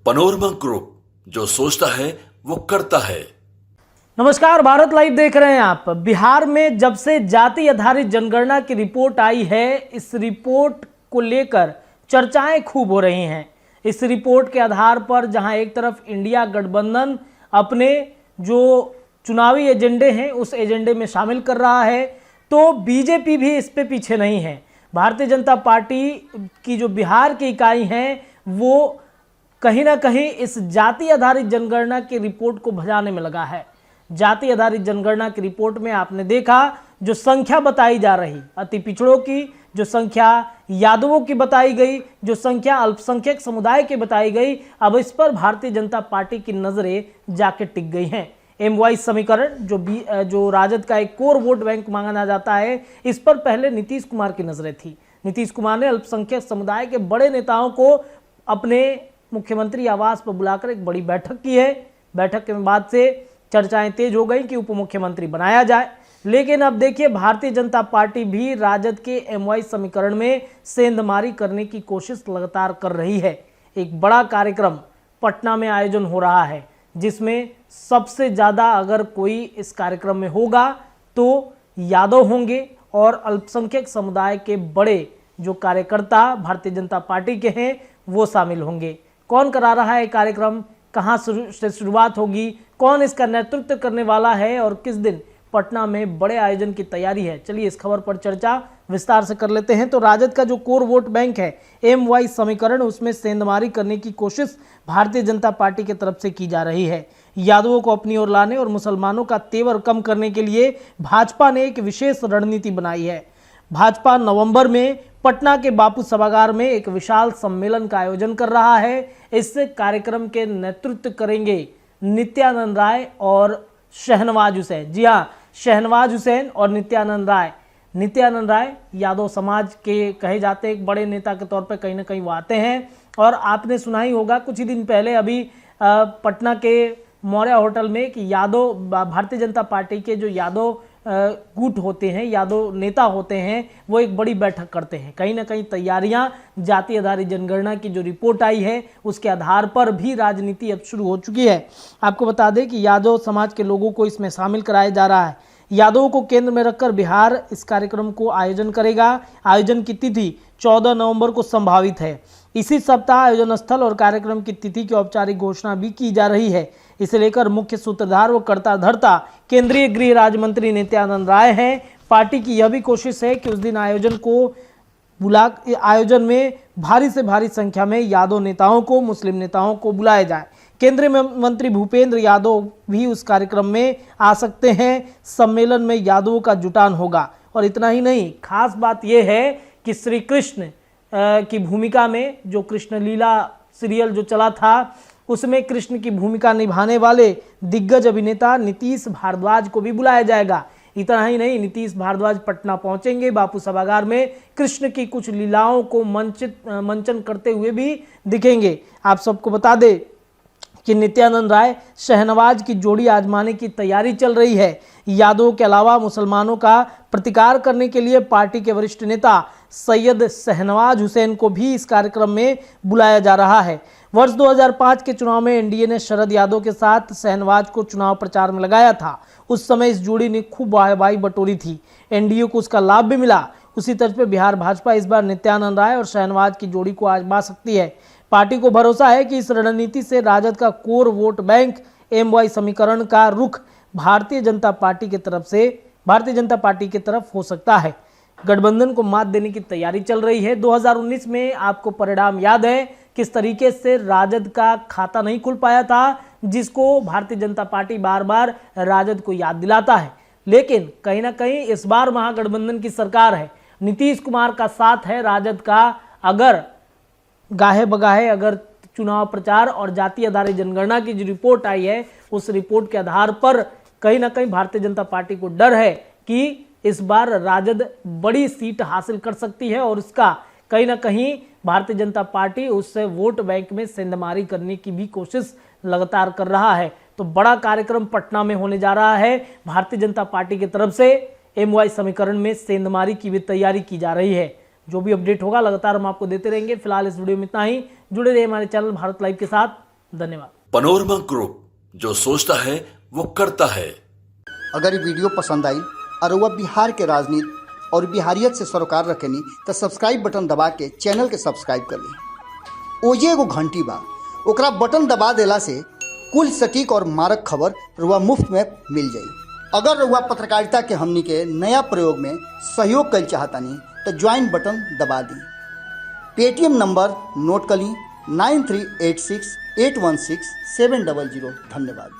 Panorama group, जो सोचता है वो करता है। नमस्कार, भारत लाइव देख रहे हैं आप। बिहार में जब से जाति आधारित जनगणना की रिपोर्ट आई है, इस रिपोर्ट को लेकर चर्चाएं खूब हो रही हैं। इस रिपोर्ट के आधार पर जहां एक तरफ इंडिया गठबंधन अपने जो चुनावी एजेंडे हैं उस एजेंडे में शामिल कर रहा है, तो बीजेपी भी इस पे पीछे नहीं है। भारतीय जनता पार्टी की जो बिहार की इकाई हैं वो कहीं ना कहीं इस जाति आधारित जनगणना की रिपोर्ट को भजाने में लगा है। जाति आधारित जनगणना की रिपोर्ट में आपने देखा जो संख्या बताई जा रही अति पिछड़ों की, जो संख्या यादवों की बताई गई, जो संख्या अल्पसंख्यक समुदाय की बताई गई, अब इस पर भारतीय जनता पार्टी की नजरें जाके टिक गई हैं। एम समीकरण जो राजद का एक कोर वोट बैंक माना जाता है, इस पर पहले नीतीश कुमार की नजरें थी। नीतीश कुमार ने अल्पसंख्यक समुदाय के बड़े नेताओं को अपने मुख्यमंत्री आवास पर बुलाकर एक बड़ी बैठक की है। बैठक के बाद से चर्चाएं तेज हो गई कि उप मुख्यमंत्री बनाया जाए। लेकिन अब देखिए, भारतीय जनता पार्टी भी राजद के एमवाई समीकरण में सेंधमारी करने की कोशिश लगातार कर रही है। एक बड़ा कार्यक्रम पटना में आयोजन हो रहा है, जिसमें सबसे ज़्यादा अगर कोई इस कार्यक्रम में होगा तो यादव होंगे और अल्पसंख्यक समुदाय के बड़े जो कार्यकर्ता भारतीय जनता पार्टी के हैं वो शामिल होंगे। कौन करा रहा है कार्यक्रम, कहां से शुरुआत होगी, कौन इसका नेतृत्व करने वाला है और किस दिन पटना में बड़े आयोजन की तैयारी है, चलिए इस खबर पर चर्चा विस्तार से कर लेते हैं। तो राजद का जो कोर वोट बैंक है एम समीकरण, उसमें सेंधमारी करने की कोशिश भारतीय जनता पार्टी की तरफ से की जा रही है। यादवों को अपनी ओर लाने और मुसलमानों का तेवर कम करने के लिए भाजपा ने एक विशेष रणनीति बनाई है। भाजपा नवंबर में पटना के बापू सभागार में एक विशाल सम्मेलन का आयोजन कर रहा है। इस कार्यक्रम के नेतृत्व करेंगे नित्यानंद राय और शहनवाज हुसैन। जी हाँ, शहनवाज हुसैन और नित्यानंद राय। नित्यानंद राय यादव समाज के कहे जाते हैं, एक बड़े नेता के तौर पर कहीं ना कहीं वो आते हैं। और आपने सुना ही होगा कुछ ही दिन पहले अभी पटना के मौर्या होटल में कि यादव भारतीय जनता पार्टी के जो यादव गुट होते हैं, यादव नेता होते हैं, वो एक बड़ी बैठक करते हैं। कहीं ना कहीं तैयारियां जाति आधारित जनगणना की जो रिपोर्ट आई है उसके आधार पर भी राजनीति अब शुरू हो चुकी है। आपको बता दें कि यादव समाज के लोगों को इसमें शामिल कराया जा रहा है। यादवों को केंद्र में रखकर बिहार इस कार्यक्रम को आयोजन करेगा। आयोजन की तिथि 14 नवंबर को संभावित है। इसी सप्ताह आयोजन स्थल और कार्यक्रम की तिथि की औपचारिक घोषणा भी की जा रही है। इसे लेकर मुख्य सूत्रधार व कर्ता धर्ता केंद्रीय गृह राज्य मंत्री नित्यानंद राय हैं। पार्टी की यह भी कोशिश है कि उस दिन आयोजन में भारी से भारी संख्या में यादव नेताओं को, मुस्लिम नेताओं को बुलाया जाए। केंद्रीय मंत्री भूपेंद्र यादव भी उस कार्यक्रम में आ सकते हैं। सम्मेलन में यादवों का जुटान होगा। और इतना ही नहीं, खास बात यह है कि श्री कृष्ण की भूमिका में जो कृष्ण लीला सीरियल जो चला था उसमें कृष्ण की भूमिका निभाने वाले दिग्गज अभिनेता नीतीश भारद्वाज को भी बुलाया जाएगा। इतना ही नहीं, नीतीश भारद्वाज पटना पहुंचेंगे। बापू सभागार में कृष्ण की कुछ लीलाओं को मंचन करते हुए भी दिखेंगे। आप सबको बता दें कि नित्यानंद राय शहनवाज की जोड़ी आजमाने की तैयारी चल रही है। यादवों के अलावा मुसलमानों का प्रतिकार करने के लिए पार्टी के वरिष्ठ नेता सैयद शहनवाज हुसैन को भी इस कार्यक्रम में बुलाया जा रहा है। वर्ष 2005 के चुनाव में एनडीए ने शरद यादव के साथ शहनवाज को चुनाव प्रचार में लगाया था। उस समय इस जोड़ी ने खूब वाहवाही बटोरी थी। एनडीए को उसका लाभ भी मिला। उसी तर्ज पर बिहार भाजपा इस बार नित्यानंद राय और शहनवाज की जोड़ी को आजमा सकती है। पार्टी को भरोसा है कि इस रणनीति से राजद का कोर वोट बैंक एम समीकरण का रुख भारतीय जनता पार्टी की तरफ हो सकता है। गठबंधन को मात देने की तैयारी चल रही है। 2019 में आपको परिणाम याद है किस तरीके से राजद का खाता नहीं खुल पाया था, जिसको भारतीय जनता पार्टी बार बार राजद को याद दिलाता है। लेकिन कहीं ना कहीं इस बार महागठबंधन की सरकार है, नीतीश कुमार का साथ है राजद का। अगर गाहे बगाहे अगर चुनाव प्रचार और जाति आधारित जनगणना की जो रिपोर्ट आई है उस रिपोर्ट के आधार पर कहीं ना कहीं भारतीय जनता पार्टी को डर है कि इस बार राजद बड़ी सीट हासिल कर सकती है और इसका कहीं ना कहीं भारतीय जनता पार्टी उससे वोट बैंक में सेंधमारी करने की भी कोशिश लगातार कर रहा है। तो बड़ा कार्यक्रम पटना में होने जा रहा है। भारतीय जनता पार्टी की तरफ से एमवाई समीकरण में सेंधमारी की भी तैयारी की जा रही है। जो भी अपडेट होगा लगातार हम आपको देते रहेंगे। फिलहाल इस वीडियो में इतना ही। जुड़े रहिए हमारे चैनल भारत लाइव के साथ। धन्यवाद। पनोरमा ग्रुप, जो सोचता है वो करता है। अगर ये वीडियो पसंद आई और वह बिहार के राजनीति और बिहारियत से सरोकार रखेनी तो सब्सक्राइब बटन दबा के चैनल के सब्सक्राइब कर ली। ओजे एगो घंटी बा, ओकरा बटन दबा देला से कुल सटीक और मारक खबर रुआ मुफ्त में मिल जाई। अगर रुआ पत्रकारिता के हमनी के नया प्रयोग में सहयोग कर चाहतानी तो ज्वाइन बटन दबा दी। पेटीएम नंबर नोट कर ली 9386816700। धन्यवाद।